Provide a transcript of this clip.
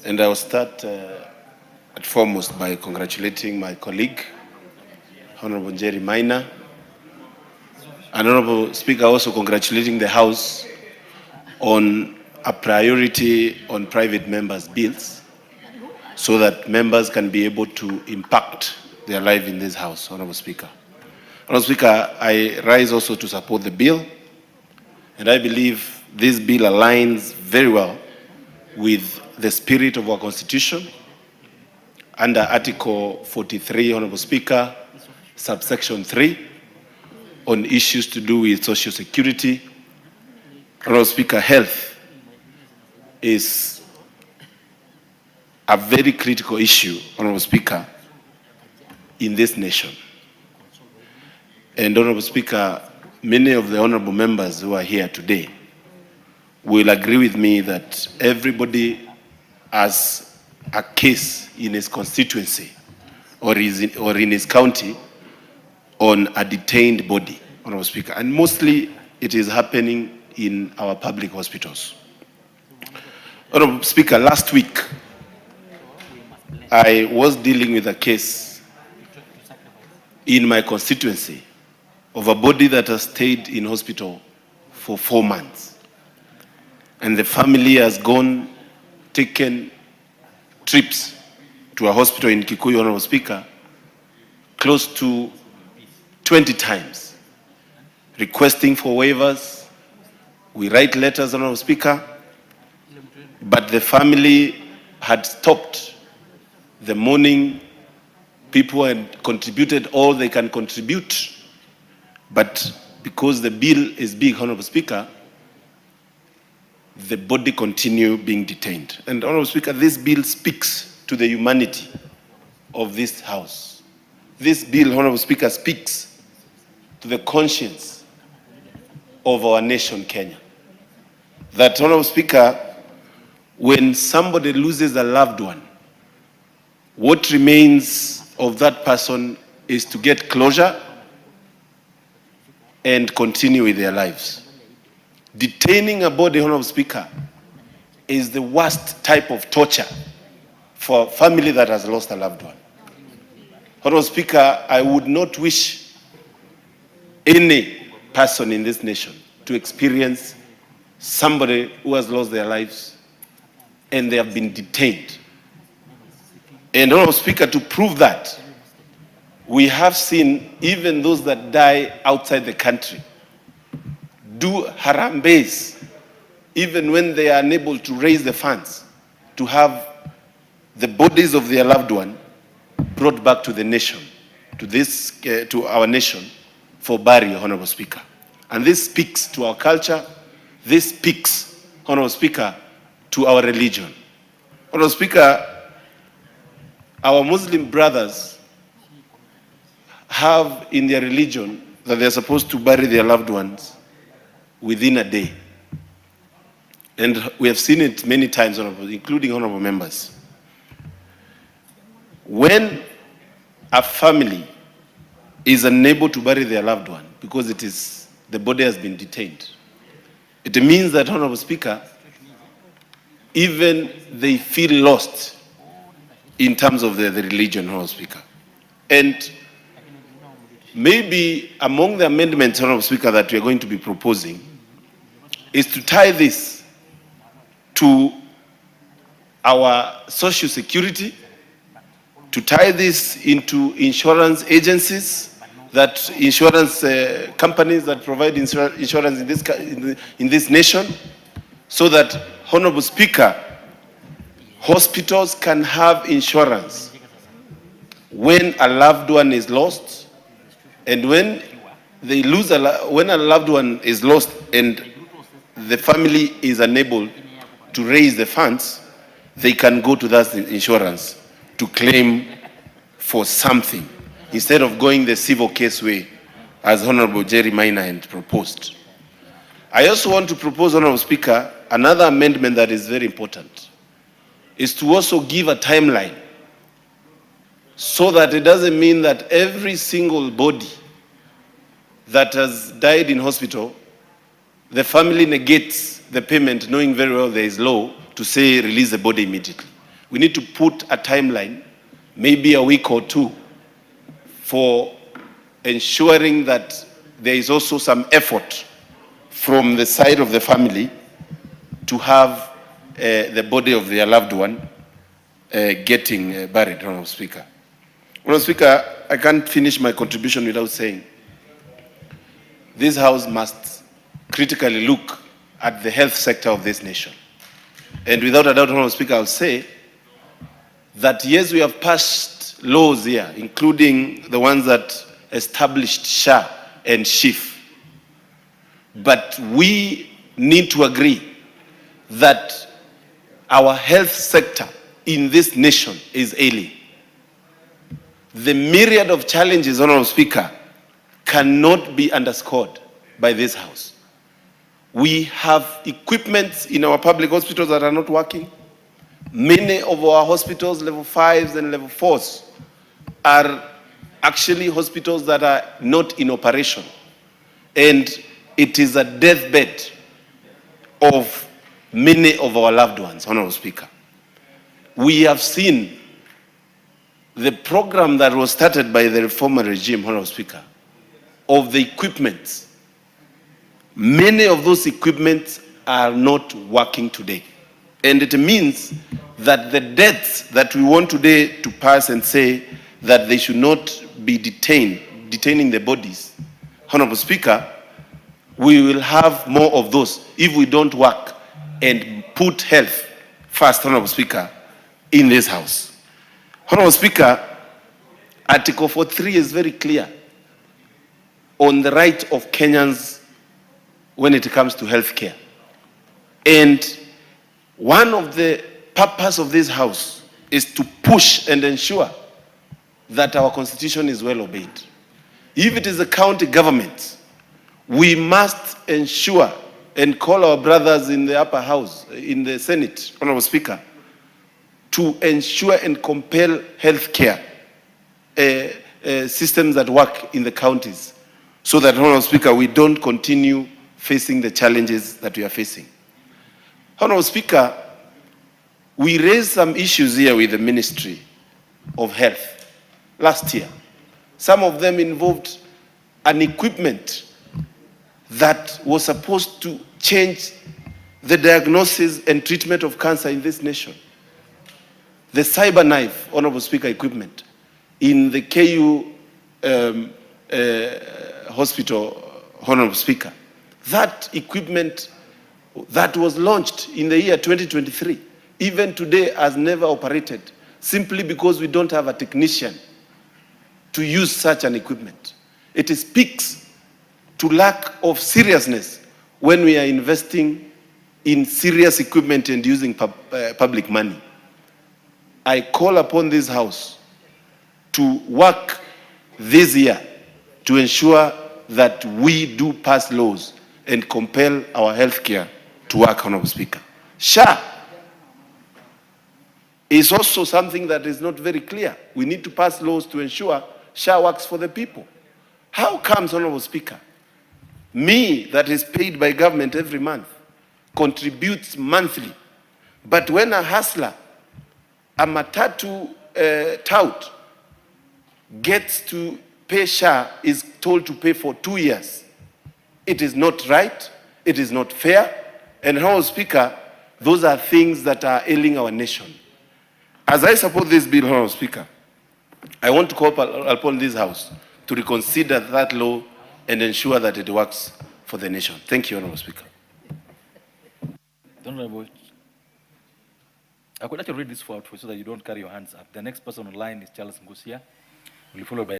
And I will start at foremost by congratulating my colleague, Honorable Njeri Maina. And Honorable Speaker, also congratulating the House on a priority on private members' bills so that members can be able to impact their life in this House, Honorable Speaker. Honorable Speaker, I rise also to support the bill, and I believe this bill aligns very well with the spirit of our Constitution under Article 43, Honorable Speaker, subsection 3, on issues to do with social security. Honorable Speaker, health is a very critical issue, Honorable Speaker, in this nation. And Honorable Speaker, many of the honorable members who are here today will agree with me that everybody has a case in his constituency or in his county on a detained body, Honorable Speaker. And mostly it is happening in our public hospitals. Honorable Speaker, last week I was dealing with a case in my constituency of a body that has stayed in hospital for 4 months. And the family has taken trips to a hospital in Kikuyu, Honorable Speaker, close to 20 times, requesting for waivers. We write letters, Honorable Speaker, but the family had stopped the mourning. People had contributed all they can contribute, but because the bill is big, Honorable Speaker, the body continue being detained. And Honorable Speaker, this bill speaks to the humanity of this House. This bill, Honorable Speaker, speaks to the conscience of our nation, Kenya. That, Honorable Speaker, when somebody loses a loved one, what remains of that person is to get closure and continue with their lives. Detaining a body, Honorable Speaker, is the worst type of torture for a family that has lost a loved one. Honorable Speaker, I would not wish any person in this nation to experience somebody who has lost their lives and they have been detained. And Honorable Speaker, to prove that, we have seen even those that die outside the country do harambes, even when they are unable to raise the funds to have the bodies of their loved one brought back to the nation, to our nation for burial, Honorable Speaker. And this speaks to our culture. This speaks, Honorable Speaker, to our religion. Honorable Speaker, our Muslim brothers have in their religion that they're supposed to bury their loved ones within a day. And we have seen it many times, including honorable members. When a family is unable to bury their loved one because the body has been detained, it means that, Honorable Speaker, even they feel lost in terms of the religion, Honorable Speaker. And maybe among the amendments, Honorable Speaker, that we are going to be proposing is to tie this to our social security, to tie this into insurance agencies, that insurance companies that provide insurance in this nation, so that, Honorable Speaker, hospitals can have insurance when a loved one is lost, and when when a loved one is lost and the family is unable to raise the funds, they can go to that insurance to claim for something instead of going the civil case way, as Honorable Njeri Maina had proposed. I also want to propose, Honorable Speaker, another amendment that is very important, is to also give a timeline so that it doesn't mean that every single body that has died in hospital, the family negates the payment knowing very well there is law to say release the body immediately. we need to put a timeline, maybe a week or two, for ensuring that there is also some effort from the side of the family to have the body of their loved one getting buried, Honorable Speaker. Honorable Speaker, I can't finish my contribution without saying this House must critically look at the health sector of this nation. And without a doubt, Honorable Speaker, I'll say that yes, we have passed laws here, including the ones that established SHA and SHIF. But we need to agree that our health sector in this nation is ailing. The myriad of challenges, Honorable Speaker, cannot be underscored by this House. We have equipment in our public hospitals that are not working. Many of our hospitals, level 5s and level 4s, are actually hospitals that are not in operation. And it is a deathbed of many of our loved ones, Honorable Speaker. We have seen the program that was started by the reformer regime, Honorable Speaker, of the equipment. Many of those equipments are not working today. And it means that the deaths that we want today to pass and say that they should not be detaining the bodies, Honorable Speaker, we will have more of those if we don't work and put health first, Honorable Speaker, in this House. Honorable Speaker, Article 43 is very clear on the right of Kenyans when it comes to health care. And one of the purpose of this House is to push and ensure that our Constitution is well obeyed. If it is a county government, we must ensure and call our brothers in the upper house, in the Senate, Honorable Speaker, to ensure and compel health care systems that work in the counties, so that, Honorable Speaker, we don't continue facing the challenges that we are facing. Honorable Speaker, we raised some issues here with the Ministry of Health last year. Some of them involved an equipment that was supposed to change the diagnosis and treatment of cancer in this nation. The cyber knife, Honorable Speaker, equipment in the KU hospital, Honorable Speaker. That equipment that was launched in the year 2023, even today has never operated, simply because we don't have a technician to use such an equipment. It speaks to lack of seriousness when we are investing in serious equipment and using public money. I call upon this House to work this year to ensure that we do pass laws and compel our health care to work, Honorable Speaker. SHA is also something that is not very clear. We need to pass laws to ensure SHA works for the people. How comes, Honorable Speaker, me that is paid by government every month, contributes monthly, but when a hustler, a matatu tout, gets to pay SHA, is told to pay for 2 years? It is not right, it is not fair, and Honorable Speaker, those are things that are ailing our nation. As I support this bill, Honorable Speaker, I want to call upon this House to reconsider that law and ensure that it works for the nation. Thank you, Honorable Speaker. Honorable, I could actually read this for you so that you don't carry your hands up. The next person online is Charles Ngusia, will be followed by